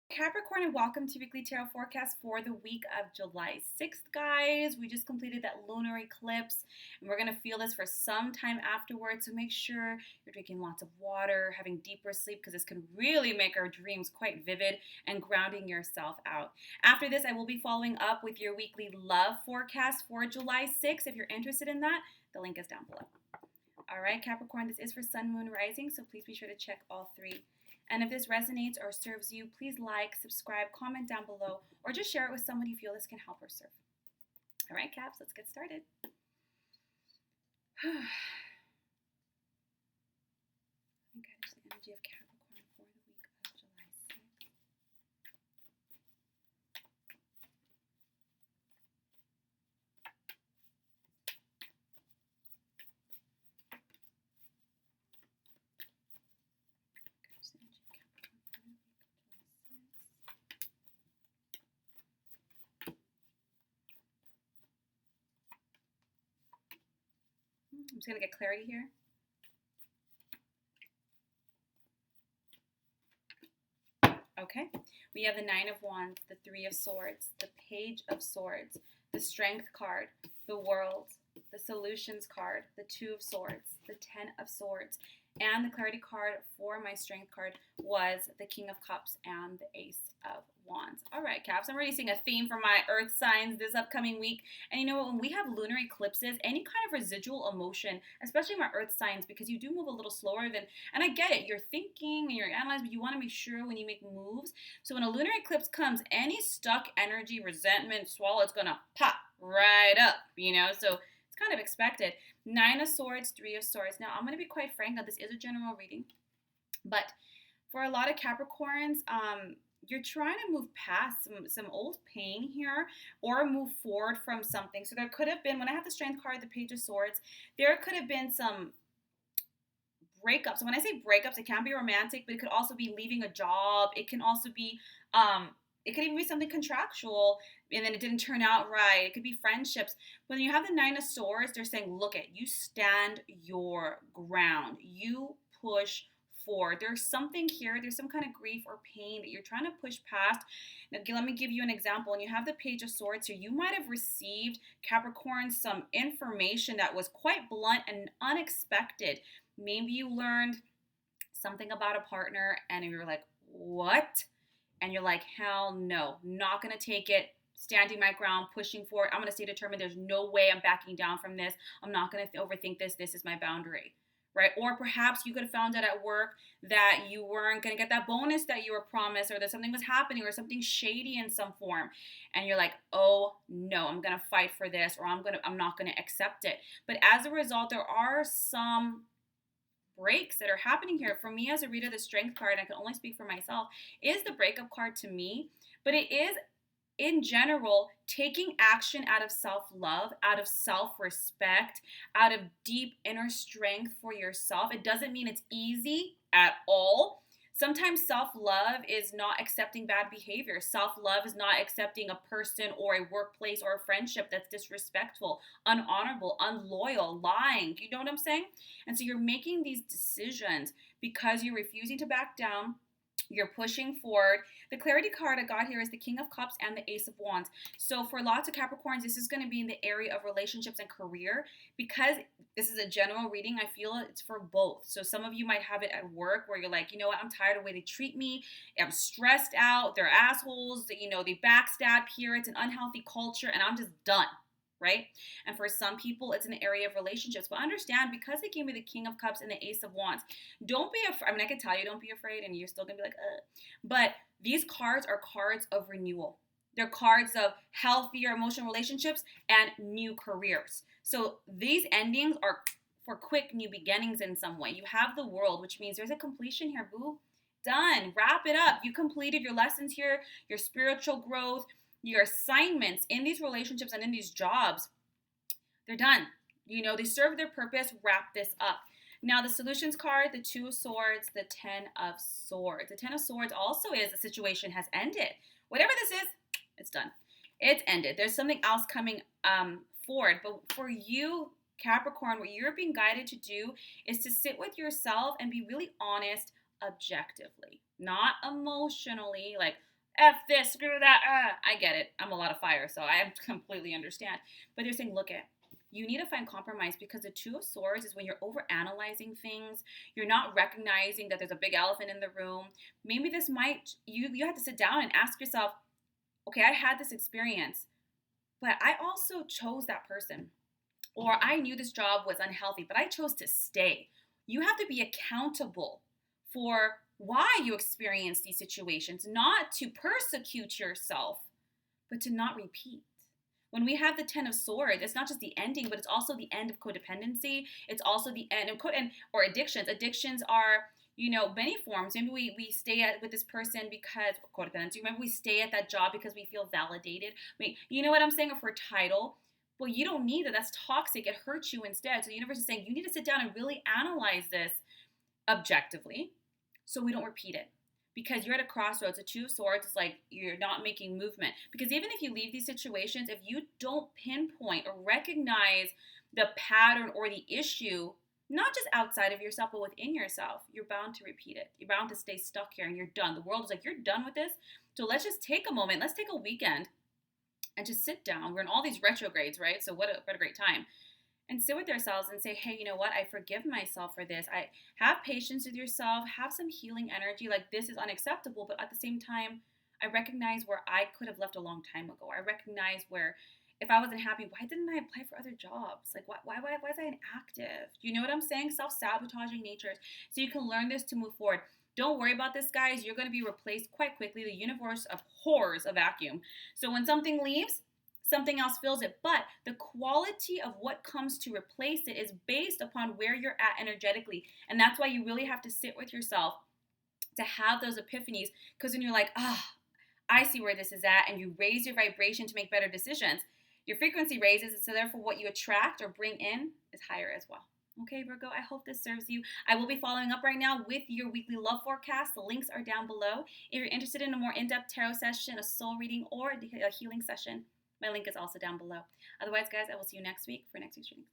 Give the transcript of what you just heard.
Capricorn, and welcome to Weekly Tarot Forecast for the week of July 6th, guys. We just completed that lunar eclipse, and we're going to feel this for some time afterwards. So make sure you're drinking lots of water, having deeper sleep, because this can really make our dreams quite vivid, and grounding yourself out. After this, I will be following up with your weekly love forecast for July 6th. If you're interested in that, the link is down below. All right, Capricorn, this is for Sun, Moon, Rising, so please be sure to check all three. And if this resonates or serves you, please like, subscribe, comment down below, or just share it with someone you feel this can help or serve. All right, Caps, let's get started. I think I just the energy of Capricorn for the week of July 6th. I'm just going to get clarity here. Okay, we have the Nine of Wands, the Three of Swords, the Page of Swords, the Strength card, the World, the Solutions card, the Two of Swords, the Ten of Swords, and the clarity card for my Strength card was the King of Cups and the Ace of Wands. All right, Caps, I'm already seeing a theme for my Earth signs this upcoming week. And you know what? When we have lunar eclipses, any kind of residual emotion, especially my Earth signs, because you do move a little slower than, and I get it, you're thinking and you're analyzing, but you want to make sure when you make moves. So when a lunar eclipse comes, any stuck energy, resentment, swallow, it's going to pop right up, So it's kind of expected. Nine of Swords, Three of Swords. Now, I'm going to be quite frank. Now, this is a general reading, but for a lot of Capricorns, you're trying to move past some old pain here or move forward from something. So there could have been, when I have the Strength card, the Page of Swords, there could have been some breakups. So when I say breakups, it can be romantic, but it could also be leaving a job. It can also be, it could even be something contractual and then it didn't turn out right. It could be friendships. When you have the Nine of Swords, they're saying, look at, you stand your ground. You push forward. There's something here. There's some kind of grief or pain that you're trying to push past. Now, let me give you an example. When you have the Page of Swords here, you might have received, Capricorn, some information that was quite blunt and unexpected. Maybe you learned something about a partner and you were like, what? And you're like, hell no, not going to take it. Standing my ground, pushing forward. I'm going to stay determined. There's no way I'm backing down from this. I'm not going to overthink this. This is my boundary. Right? Or perhaps you could have found out at work that you weren't going to get that bonus that you were promised, or that something was happening, or something shady in some form. And you're like, oh no, I'm going to fight for this, or I'm not going to accept it. But as a result, there are some breaks that are happening here. For me as a reader, the Strength card, I can only speak for myself, is the breakup card to me, but it is in general taking action out of self-love, out of self-respect, out of deep inner strength for yourself. It doesn't mean it's easy at all. Sometimes self-love is not accepting bad behavior. Self-love is not accepting a person or a workplace or a friendship that's disrespectful, unhonorable, unloyal, lying. You know what I'm saying? And so you're making these decisions because you're refusing to back down. You're pushing forward. The clarity card I got here is the King of Cups and the Ace of Wands. So for lots of Capricorns, this is going to be in the area of relationships and career. Because this is a general reading, I feel it's for both. So some of you might have it at work where you're like, you know what, I'm tired of the way they treat me. I'm stressed out. They're assholes. They backstab here. It's an unhealthy culture and I'm just done. Right? And for some people, it's an area of relationships. But understand, because they gave me the King of Cups and the Ace of Wands, don't be afraid. I mean, I can tell you don't be afraid, and you're still going to be like, But these cards are cards of renewal. They're cards of healthier emotional relationships and new careers. So these endings are for quick new beginnings in some way. You have the World, which means there's a completion here, boo. Done. Wrap it up. You completed your lessons here, your spiritual growth, your assignments in these relationships and in these jobs. They're done. They serve their purpose. Wrap this up. Now, the Solutions card, the Two of Swords, the Ten of Swords. The Ten of Swords also is a situation has ended. Whatever this is, it's done. It's ended. There's something else coming forward. But for you, Capricorn, what you're being guided to do is to sit with yourself and be really honest objectively, not emotionally, like, F this, screw that. I get it. I'm a lot of fire, so I completely understand. But they're saying, look at, you need to find compromise, because the Two of Swords is when you're over analyzing things. You're not recognizing that there's a big elephant in the room. Maybe this might, you have to sit down and ask yourself, okay, I had this experience, but I also chose that person. Or I knew this job was unhealthy, but I chose to stay. You have to be accountable for why you experience these situations, not to persecute yourself, but to not repeat. When we have the Ten of Swords, it's not just the ending, but it's also the end of codependency. It's also the end of or addictions. Addictions are, many forms. Maybe we stay with this person because codependency. Maybe we stay at that job because we feel validated. You know what I'm saying? Or for title. Well, you don't need that. That's toxic. It hurts you instead. So the universe is saying you need to sit down and really analyze this objectively so we don't repeat it. Because you're at a crossroads. The Two of Swords is like you're not making movement. Because even if you leave these situations, if you don't pinpoint or recognize the pattern or the issue, not just outside of yourself, but within yourself, you're bound to repeat it. You're bound to stay stuck here and you're done. The world is like, you're done with this. So let's just take a moment. Let's take a weekend and just sit down. We're in all these retrogrades, right? So what a great time. And sit with ourselves and say, hey, you know what? I forgive myself for this. I have patience with yourself, have some healing energy. Like, this is unacceptable, but at the same time, I recognize where I could have left a long time ago. I recognize where if I wasn't happy, why didn't I apply for other jobs? Like, why was I inactive? You know what I'm saying? Self-sabotaging natures. So you can learn this to move forward. Don't worry about this, guys. You're going to be replaced quite quickly. The universe abhors a vacuum. So when something leaves, something else fills it. But the quality of what comes to replace it is based upon where you're at energetically. And that's why you really have to sit with yourself to have those epiphanies. Because when you're like, I see where this is at, and you raise your vibration to make better decisions, your frequency raises, and so therefore what you attract or bring in is higher as well. Okay, Virgo, I hope this serves you. I will be following up right now with your weekly love forecast. The links are down below. If you're interested in a more in-depth tarot session, a soul reading, or a healing session, my link is also down below. Otherwise, guys, I will see you next week for next week's readings.